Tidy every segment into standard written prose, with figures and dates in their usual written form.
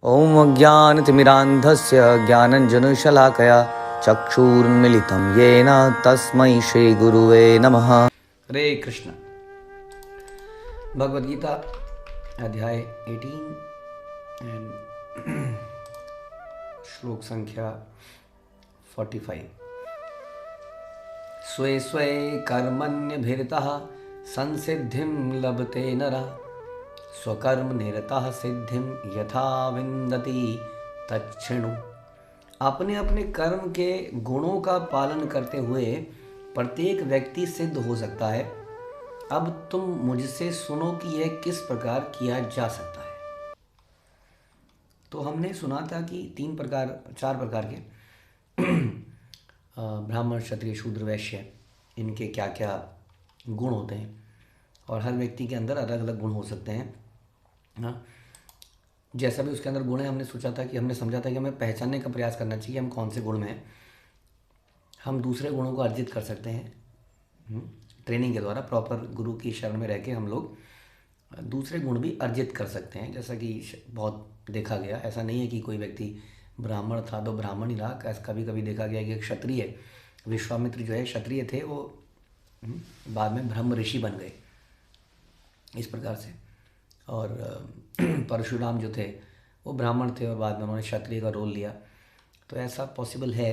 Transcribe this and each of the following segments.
ॐ अज्ञानतिमिरान्धस्य ज्ञानञ्जनशलाकया चक्षुरुन्मीलितं येन तस्मै श्रीगुरुवे नमः। हरे कृष्ण। भगवद गीता अध्याय 18 एंड श्लोक संख्या 45। स्वे स्वे कर्मण्यभिरतः संसिद्धिं लभते नरः, स्वकर्म निरतः सिद्धिं यथा विन्दति तच्छृणु। अपने अपने कर्म के गुणों का पालन करते हुए प्रत्येक व्यक्ति सिद्ध हो सकता है। अब तुम मुझसे सुनो कि यह किस प्रकार किया जा सकता है। तो हमने सुना था कि चार प्रकार के ब्राह्मण, क्षत्रिय, शूद्र, वैश्य, इनके क्या क्या गुण होते हैं और हर व्यक्ति के अंदर अलग अलग गुण हो सकते हैं। हाँ, जैसा भी उसके अंदर गुण है, हमने समझा था कि हमें पहचानने का प्रयास करना चाहिए हम कौन से गुण में हैं। हम दूसरे गुणों को अर्जित कर सकते हैं ट्रेनिंग के द्वारा। प्रॉपर गुरु की शरण में रह के हम लोग दूसरे गुण भी अर्जित कर सकते हैं। जैसा कि बहुत देखा गया, ऐसा नहीं है कि कोई व्यक्ति ब्राह्मण था तो ब्राह्मण ही रहा। कभी कभी देखा गया कि क्षत्रिय विश्वामित्र जो है क्षत्रिय थे, वो बाद में ब्रह्म ऋषि बन गए इस प्रकार से। और परशुराम जो थे वो ब्राह्मण थे और बाद में उन्होंने क्षत्रिय का रोल लिया। तो ऐसा पॉसिबल है,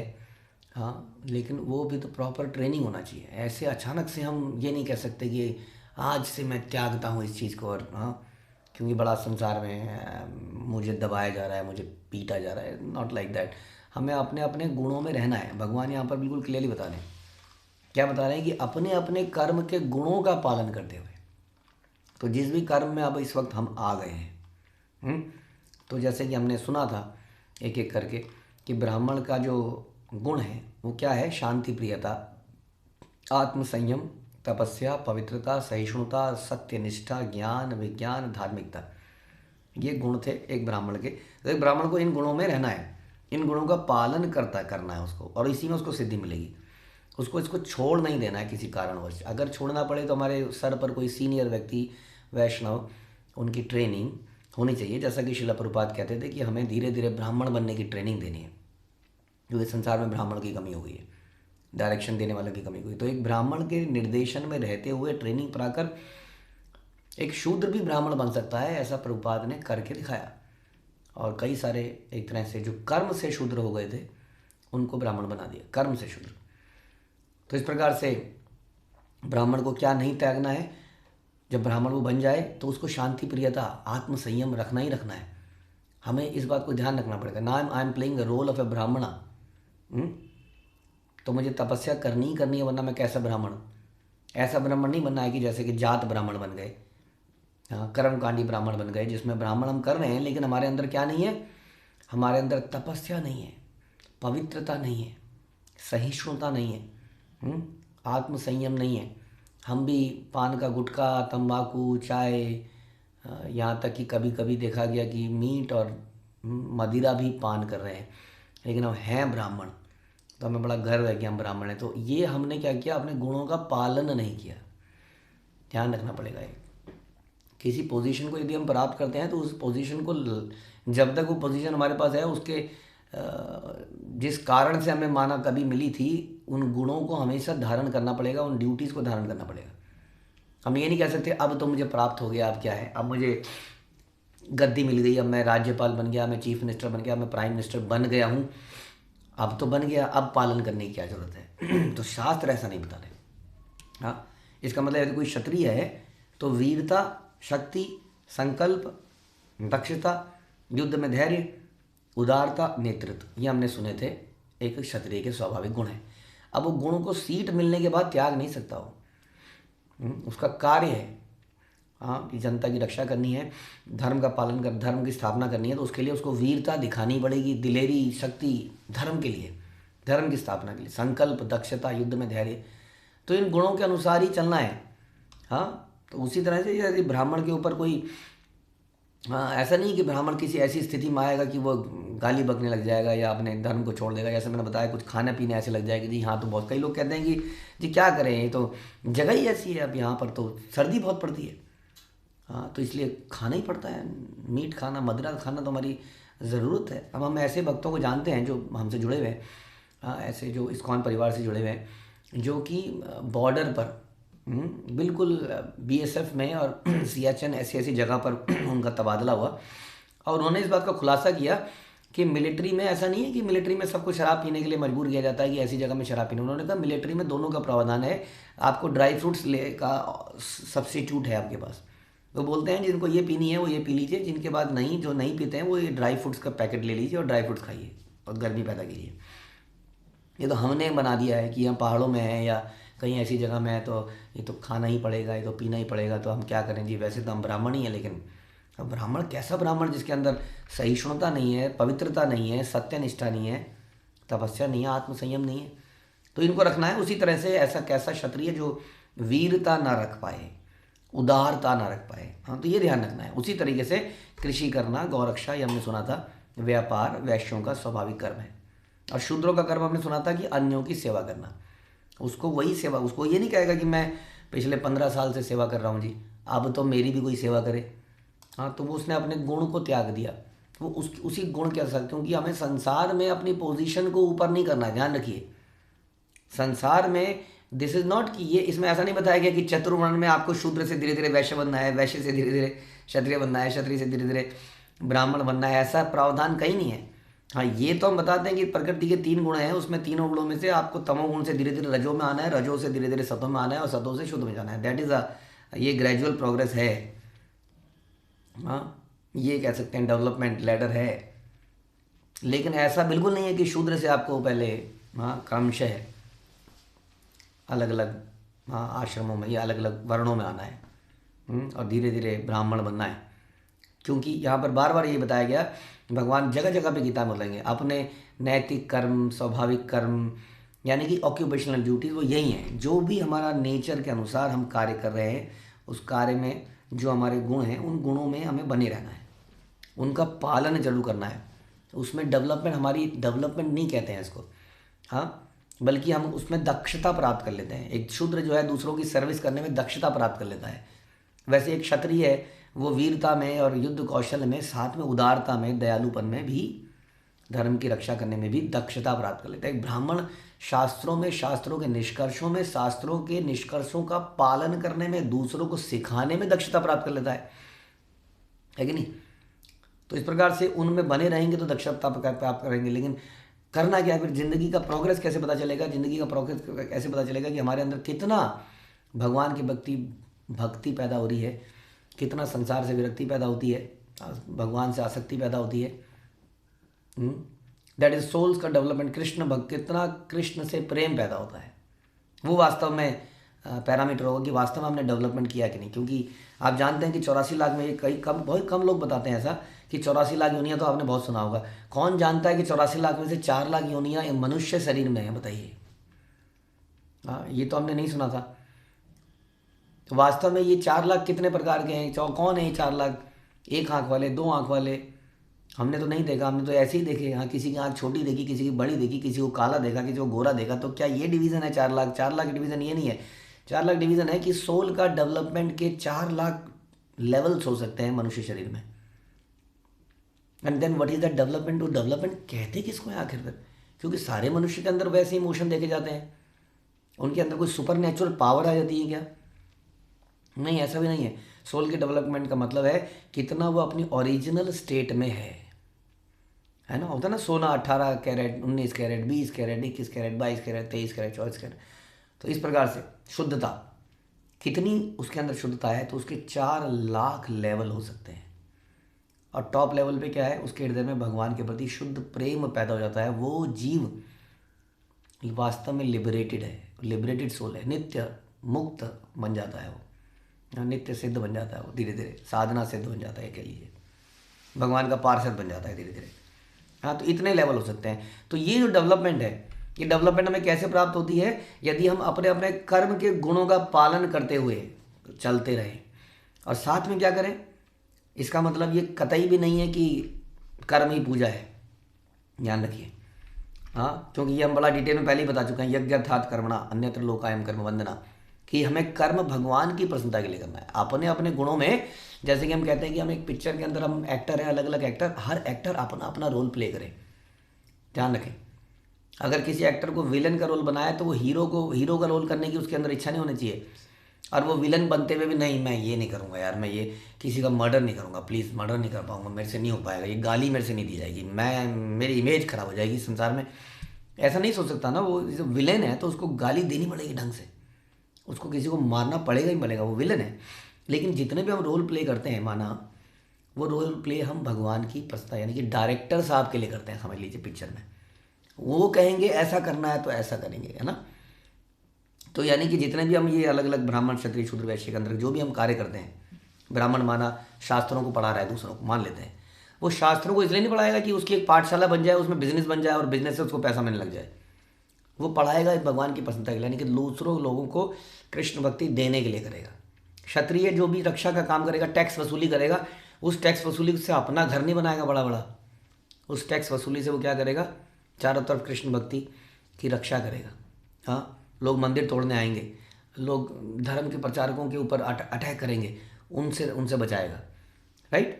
हाँ, लेकिन वो भी तो प्रॉपर ट्रेनिंग होना चाहिए। ऐसे अचानक से हम ये नहीं कह सकते कि आज से मैं त्यागता हूँ इस चीज़ को, और हाँ, क्योंकि बड़ा संसार में मुझे दबाया जा रहा है, मुझे पीटा जा रहा है। Not like that. हमें अपने अपने गुणों में रहना है। भगवान यहाँ पर बिल्कुल क्लियरली बता रहे हैं। क्या बता रहे हैं कि अपने अपने कर्म के गुणों का पालन करते हुए। तो जिस भी कर्म में अब इस वक्त हम आ गए हैं, तो जैसे कि हमने सुना था एक एक करके कि ब्राह्मण का जो गुण है वो क्या है? शांति प्रियता, आत्मसंयम, तपस्या, पवित्रता, सहिष्णुता, सत्यनिष्ठा, ज्ञान, विज्ञान, धार्मिकता। ये गुण थे एक ब्राह्मण के। तो एक ब्राह्मण को इन गुणों में रहना है, इन गुणों का पालन करना है उसको, और इसी में उसको सिद्धि मिलेगी। उसको इसको छोड़ नहीं देना है किसी कारणवश। अगर छोड़ना पड़े तो हमारे सर पर कोई सीनियर व्यक्ति, वैष्णव, उनकी ट्रेनिंग होनी चाहिए। जैसा कि श्रील प्रभुपाद कहते थे कि हमें धीरे धीरे ब्राह्मण बनने की ट्रेनिंग देनी है, क्योंकि संसार में ब्राह्मण की कमी हो गई है, डायरेक्शन देने वालों की कमी हो गई। तो एक ब्राह्मण के निर्देशन में रहते हुए ट्रेनिंग पाकर एक शूद्र भी ब्राह्मण बन सकता है। ऐसा प्रभुपाद ने करके दिखाया। और कई सारे एक तरह से जो कर्म से शूद्र हो गए थे उनको ब्राह्मण बना दिया, कर्म से शूद्र। तो इस प्रकार से ब्राह्मण को क्या नहीं त्यागना है? जब ब्राह्मण वो बन जाए तो उसको शांति प्रियता, आत्मसंयम रखना ही रखना है। हमें इस बात को ध्यान रखना पड़ेगा। ना I'm playing the role of a Brahmana, तो मुझे तपस्या करनी ही करनी है, वरना मैं कैसा ब्राह्मण? ऐसा ब्राह्मण नहीं बनना है कि जैसे कि जात ब्राह्मण बन गए, हाँ, कर्मकांडी ब्राह्मण बन गए, जिसमें ब्राह्मण हम कर रहे हैं लेकिन हमारे अंदर क्या नहीं है? हमारे अंदर तपस्या नहीं है, पवित्रता नहीं है, सहिष्णुता नहीं है, आत्मसंयम नहीं है। हम भी पान का गुटखा, तंबाकू, चाय, यहाँ तक कि कभी कभी देखा गया कि मीट और मदिरा भी पान कर रहे हैं, लेकिन हम हैं ब्राह्मण। तो हमें बड़ा गर्व है कि हम ब्राह्मण हैं। तो ये हमने क्या किया? अपने गुणों का पालन नहीं किया। ध्यान रखना पड़ेगा ये। किसी पोजीशन को यदि हम प्राप्त करते हैं तो उस पोजीशन को, जब तक वो पोजीशन हमारे पास है, उसके जिस कारण से हमें माना कभी मिली थी, उन गुणों को हमेशा धारण करना पड़ेगा, उन ड्यूटीज़ को धारण करना पड़ेगा। हम ये नहीं कह सकते अब तो मुझे प्राप्त हो गया, अब क्या है, अब मुझे गद्दी मिल गई, अब मैं राज्यपाल बन गया, मैं चीफ मिनिस्टर बन गया, मैं प्राइम मिनिस्टर बन गया हूँ, अब तो बन गया, अब पालन करने की क्या ज़रूरत है? तो शास्त्र ऐसा नहीं बता रहे। हाँ, इसका मतलब यदि कोई क्षत्रिय है तो वीरता, शक्ति, संकल्प, दक्षता, युद्ध में धैर्य, उदारता, नेतृत्व, ये हमने सुने थे एक क्षत्रिय के स्वाभाविक गुण है। अब वो गुणों को सीट मिलने के बाद त्याग नहीं सकता वो, उसका कार्य है, हाँ, कि जनता की रक्षा करनी है, धर्म का पालन कर, धर्म की स्थापना करनी है, तो उसके लिए उसको वीरता दिखानी पड़ेगी, दिलेरी, शक्ति, धर्म के लिए, धर्म की स्थापना के लिए, संकल्प, दक्षता, युद्ध में धैर्य। तो इन गुणों के अनुसार ही चलना है। हाँ, तो उसी तरह से यदि ब्राह्मण के ऊपर कोई, हाँ, ऐसा नहीं कि ब्राह्मण किसी ऐसी स्थिति में आएगा कि वो गाली बकने लग जाएगा या अपने धर्म को छोड़ देगा। जैसे मैंने बताया, कुछ खाने पीने ऐसे लग जाएगी। जी हाँ, तो बहुत कई लोग कहते हैं कि जी क्या करें, ये तो जगह ही ऐसी है, अब यहाँ पर तो सर्दी बहुत पड़ती है, हाँ, तो इसलिए खाना ही पड़ता है। मीट खाना, मदिरा खाना तो हमारी ज़रूरत है। अब हम ऐसे भक्तों को जानते हैं जो हमसे जुड़े हुए हैं, ऐसे जो इस्कॉन परिवार से जुड़े हुए हैं, जो कि बॉर्डर पर बिल्कुल बीएसएफ में और सियाचिन ऐसी ऐसी जगह पर उनका तबादला हुआ, और उन्होंने इस बात का खुलासा किया कि मिलिट्री में ऐसा नहीं है कि मिलिट्री में सबको शराब पीने के लिए मजबूर किया जाता है कि ऐसी जगह में शराब पीने। उन्होंने कहा मिलिट्री में दोनों का प्रावधान है, आपको ड्राई फ्रूट्स ले का सब्स्टिट्यूट है आपके पास। वो बोलते हैं जिनको ये पीनी है वो ये पी लीजिए, जिनके बाद नहीं, जो नहीं पीते हैं वो ये ड्राई फ्रूट्स का पैकेट ले लीजिए और ड्राई फ्रूट्स खाइए और गर्मी पैदा कीजिए। ये तो हमने बना दिया है कि हम पहाड़ों में हैं या कहीं ऐसी जगह में है तो ये तो खाना ही पड़ेगा, ये तो पीना ही पड़ेगा, तो हम क्या करें जी, वैसे तो हम ब्राह्मण ही हैं। लेकिन अब ब्राह्मण कैसा ब्राह्मण जिसके अंदर सहिष्णुता नहीं है, पवित्रता नहीं है, सत्यनिष्ठा नहीं है, तपस्या नहीं है, आत्मसंयम नहीं है, तो इनको रखना है उसी तरह से। ऐसा कैसा क्षत्रिय जो वीरता ना रख पाए, उदारता ना रख पाए, हाँ, तो ये ध्यान रखना है। उसी तरीके से कृषि करना, गौरक्षा, ये हमने सुना था, व्यापार वैश्यों का स्वाभाविक कर्म है। और शूद्रों का कर्म हमने सुना था कि अन्यों की सेवा करना। उसको वही सेवा, उसको ये नहीं कहेगा कि मैं पिछले 15 साल से सेवा कर रहा हूँ जी, अब तो मेरी भी कोई सेवा करे। हाँ, तो वो उसने अपने गुण को त्याग दिया, वो उसी गुण के असर, क्योंकि हमें संसार में अपनी पोजीशन को ऊपर नहीं करना है। ध्यान रखिए, संसार में दिस इज नॉट कि ये, इसमें ऐसा नहीं बताया गया कि चतुर्वर्ण में आपको शूद्र से धीरे धीरे वैश्य बनना है, वैश्य से धीरे धीरे क्षत्रिय बनना है, क्षत्रिय से धीरे धीरे ब्राह्मण बनना है, ऐसा प्रावधान कहीं नहीं है। हाँ, ये तो हम बताते हैं कि प्रकृति के 3 गुण हैं, उसमें तीनों गुणों में से आपको तमोगुण से धीरे धीरे रजो में आना है, रजो से धीरे धीरे सतों में आना है, और सतों से शुद्ध में जाना है। दैट इज़ ये ग्रेजुअल प्रोग्रेस है। हाँ, ये कह सकते हैं डेवलपमेंट लैडर है। लेकिन ऐसा बिल्कुल नहीं है कि शूद्र से आपको पहले, हाँ, क्रमशः अलग अलग, हाँ, आश्रमों में या अलग अलग वर्णों में आना है और धीरे धीरे ब्राह्मण बनना है। क्योंकि यहाँ पर बार बार ये बताया गया, भगवान जगह जगह पे गीता में बोलेंगे अपने नैतिक कर्म, स्वाभाविक कर्म, यानी कि ऑक्यूपेशनल ड्यूटीज, वो यही हैं। जो भी हमारा नेचर के अनुसार हम कार्य कर रहे हैं, उस कार्य में जो हमारे गुण हैं, उन गुणों में हमें बने रहना है, उनका पालन जरूर करना है। उसमें डेवलपमेंट, हमारी डेवलपमेंट नहीं कहते हैं इसको, हाँ, बल्कि हम उसमें दक्षता प्राप्त कर लेते हैं। एक शूद्र जो है दूसरों की सर्विस करने में दक्षता प्राप्त कर लेता है। वैसे एक क्षत्रिय है वो वीरता में और युद्ध कौशल में, साथ में उदारता में, दयालुपन में भी, धर्म की रक्षा करने में भी दक्षता प्राप्त कर लेता है। एक ब्राह्मण शास्त्रों में, शास्त्रों के निष्कर्षों में, शास्त्रों के निष्कर्षों का पालन करने में, दूसरों को सिखाने में दक्षता प्राप्त कर लेता है कि नहीं? तो इस प्रकार से उनमें बने रहेंगे तो दक्षता प्राप्त करेंगे। लेकिन करना क्या है फिर? जिंदगी का प्रोग्रेस कैसे पता चलेगा? जिंदगी का प्रोग्रेस कैसे पता चलेगा कि हमारे अंदर कितना भगवान की भक्ति पैदा हो रही है, कितना संसार से विरक्ति पैदा होती है, भगवान से आसक्ति पैदा होती है। दैट इज सोल्स का डेवलपमेंट। कृष्ण भक्त, कितना कृष्ण से प्रेम पैदा होता है, वो वास्तव में पैरामीटर होगा कि वास्तव में हमने डेवलपमेंट किया कि नहीं। क्योंकि आप जानते हैं कि 84 लाख में, ये बहुत कम लोग बताते हैं ऐसा कि 84 लाख योनियाँ, तो आपने बहुत सुना होगा। कौन जानता है कि 84 लाख में से 4 लाख योनियाँ मनुष्य शरीर में है? बताइए। हाँ, ये तो हमने नहीं सुना था। तो वास्तव में ये 4 लाख कितने प्रकार के हैं? कौन है ये 4 लाख? 1 आँख वाले, 2 आँख वाले? हमने तो नहीं देखा, हमने तो ऐसे ही देखे। हाँ, किसी की आँख छोटी देखी, किसी की बड़ी देखी, किसी को काला देखा, किसी को गोरा देखा। तो क्या ये डिवीज़न है 4 लाख? 4 लाख डिवीज़न ये नहीं है। 4 लाख डिवीज़न है कि सोल का डेवलपमेंट के 4 लाख लेवल्स हो सकते हैं मनुष्य शरीर में। And then what is the development? To development कहते किसको है आखिर तक? क्योंकि सारे मनुष्य के अंदर वैसे इमोशन देखे जाते हैं। उनके अंदर कोई सुपर नेचुरल पावर आ जाती है क्या? नहीं, ऐसा भी नहीं है। सोल के डेवलपमेंट का मतलब है कितना वो अपनी ओरिजिनल स्टेट में है ना? होता है ना, सोना 18 carat, 19 carat, 20 carat, 21 carat, 22 carat, 23 carat, 24 carat. तो इस प्रकार से शुद्धता, कितनी उसके अंदर शुद्धता है, तो उसके 4 लाख लेवल हो सकते हैं। और टॉप लेवल पे क्या है? उसके हृदय में भगवान के प्रति शुद्ध प्रेम पैदा हो जाता है। वो जीव वास्तव में लिबरेटेड है, लिबरेटेड सोल है, नित्य मुक्त बन जाता है, वो नित्य सिद्ध बन जाता है, वो धीरे धीरे साधना सिद्ध बन जाता है, कह लीजिए भगवान का पार्षद बन जाता है धीरे धीरे। हाँ, तो इतने लेवल हो सकते हैं। तो ये जो डेवलपमेंट है, ये डेवलपमेंट हमें कैसे प्राप्त होती है? यदि हम अपने अपने कर्म के गुणों का पालन करते हुए चलते रहें। और साथ में क्या करें? इसका मतलब ये कतई भी नहीं है कि कर्म ही पूजा है, ध्यान रखिए। हाँ, क्योंकि ये हम बड़ा डिटेल में पहले ही बता चुके हैं, यज्ञार्थात् कर्मणा अन्यत्र लोकायम कर्म वंदना, कि हमें कर्म भगवान की प्रसन्नता के लिए करना है। अपने अपने गुणों में जैसे कि हम कहते हैं कि हम एक पिक्चर के अंदर हम एक्टर हैं, अलग अलग एक्टर, हर एक्टर अपना अपना रोल प्ले करे। ध्यान रखें, अगर किसी एक्टर को विलन का रोल बनाया तो वो हीरो का रोल करने की उसके अंदर इच्छा नहीं होनी चाहिए। और वो विलन बनते हुए भी नहीं, मैं ये नहीं करूँगा यार, मैं ये किसी का मर्डर नहीं करूँगा, प्लीज़ मर्डर नहीं कर पाऊँगा, मेरे से नहीं हो पाएगा, ये गाली मेरे से नहीं दी जाएगी, मैं मेरी इमेज खराब हो जाएगी संसार में। ऐसा नहीं सोच सकता ना। वो जो विलेन है तो उसको गाली देनी पड़ेगी ढंग से, उसको किसी को मारना पड़ेगा ही पड़ेगा, वो विलेन है। लेकिन जितने भी हम रोल प्ले करते हैं, माना वो रोल प्ले हम भगवान की प्रस्ताव यानी कि डायरेक्टर साहब के लिए करते हैं, समझ लीजिए पिक्चर में। वो कहेंगे ऐसा करना है तो ऐसा करेंगे, है ना। तो यानी कि जितने भी हम ये अलग अलग ब्राह्मण क्षत्रिय शूद्र वैश्य के अंदर जो भी हम कार्य करते हैं, ब्राह्मण माना शास्त्रों को पढ़ा रहा है दूसरों को, मान लेते हैं, वो शास्त्रों को इसलिए नहीं पढ़ाएगा कि उसकी एक पाठशाला बन जाए, उसमें बिजनेस बन जाए और बिजनेस से उसको पैसा मिलने लग जाए। वो पढ़ाएगा भगवान की प्रसन्नता के लिए, यानी कि दूसरों लोगों को कृष्ण भक्ति देने के लिए करेगा। क्षत्रिय जो भी रक्षा का काम करेगा, टैक्स वसूली करेगा, उस टैक्स वसूली से अपना घर नहीं बनाएगा बड़ा बड़ा, उस टैक्स वसूली से वो क्या करेगा, चारों तरफ कृष्ण भक्ति की रक्षा करेगा। हाँ, लोग मंदिर तोड़ने आएंगे, लोग धर्म के प्रचारकों के ऊपर अटैक करेंगे, उनसे बचाएगा, राइट।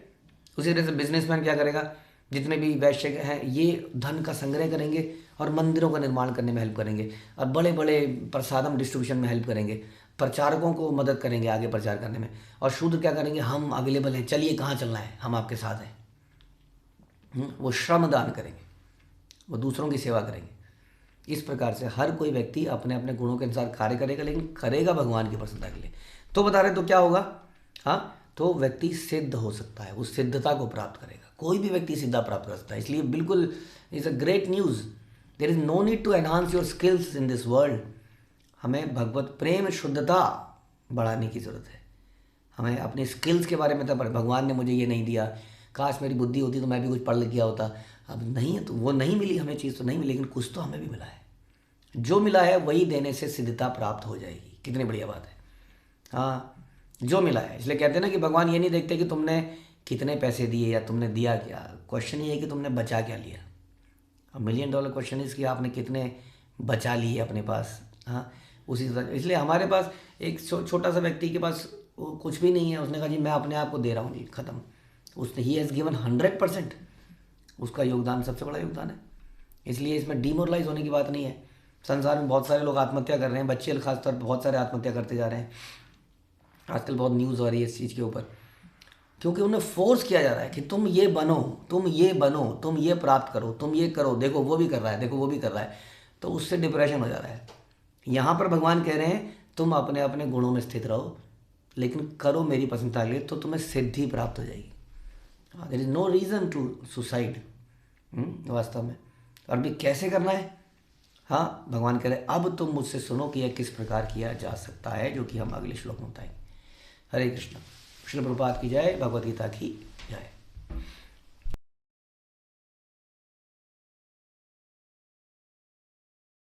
उसी तरह से बिजनेसमैन क्या करेगा, जितने भी वैश्य हैं ये धन का संग्रह करेंगे और मंदिरों का निर्माण करने में हेल्प करेंगे, और बड़े बड़े प्रसादम डिस्ट्रीब्यूशन में हेल्प करेंगे, प्रचारकों को मदद करेंगे आगे प्रचार करने में। और शूद्र क्या करेंगे, हम अवेलेबल हैं, चलिए कहाँ चलना है, हम आपके साथ हैं। वो श्रम दान करेंगे, वो दूसरों की सेवा करेंगे। इस प्रकार से हर कोई व्यक्ति अपने अपने गुणों के अनुसार कार्य करेगा, लेकिन करेगा भगवान की प्रसन्नता के लिए। तो बता रहे तो क्या होगा, हाँ, तो व्यक्ति सिद्ध हो सकता है, उस सिद्धता को प्राप्त करेगा। कोई भी व्यक्ति सिद्धा प्राप्त कर सकता है, इसलिए बिल्कुल is a great news. There is no need to enhance your skills in this world. हमें भगवत प्रेम शुद्धता बढ़ाने की ज़रूरत है। हमें अपने स्किल्स के बारे में तो भगवान ने मुझे ये नहीं दिया, काश मेरी बुद्धि होती तो मैं भी कुछ पढ़ लिख गया होता। अब नहीं है तो वो नहीं मिली, हमें चीज़ तो नहीं मिली, लेकिन कुछ तो हमें भी मिला है। जो मिला है वही देने से सिद्धता प्राप्त हो जाएगी। कितनी बढ़िया बात है। हाँ, जो मिला है। इसलिए कहते हैं ना कि भगवान ये नहीं देखते कि तुमने कितने पैसे दिए या तुमने दिया क्या, क्वेश्चन ये है कि तुमने बचा क्या लिया। अब $1,000,000 क्वेश्चन इस कि आपने कितने बचा लिए अपने पास। हाँ, उसी तरह इसलिए हमारे पास एक छोटा सा व्यक्ति के पास कुछ भी नहीं है, उसने कहा जी मैं अपने आप को दे रहा हूँ जी, ख़त्म। उसने ही हैज़ गिवन 100%, उसका योगदान सबसे बड़ा योगदान है। इसलिए इसमें डिमोरलाइज होने की बात नहीं है। संसार में बहुत सारे लोग आत्महत्या कर रहे हैं, बच्चे खासतौर पर बहुत सारे आत्महत्या करते जा रहे हैं। आजकल बहुत न्यूज़ हो रही है इस चीज़ के ऊपर, क्योंकि उन्हें फोर्स किया जा रहा है कि तुम ये बनो, तुम ये बनो, तुम ये प्राप्त करो, तुम ये करो, देखो वो भी कर रहा है, देखो वो भी कर रहा है, तो उससे डिप्रेशन हो जा रहा है। यहाँ पर भगवान कह रहे हैं तुम अपने अपने गुणों में स्थित रहो, लेकिन करो मेरी प्रसन्नता के लिए, तो तुम्हें सिद्धि प्राप्त हो जाएगी। There is no reason to suicide वास्तव में। और भी कैसे करना है, हाँ, भगवान कह रहे अब तुम मुझसे सुनो कि यह किस प्रकार किया जा सकता है, जो कि हम अगले श्लोक में बताएंगे। हरे कृष्ण। श्रील प्रभुपाद की जय, भगवद गीता की जय।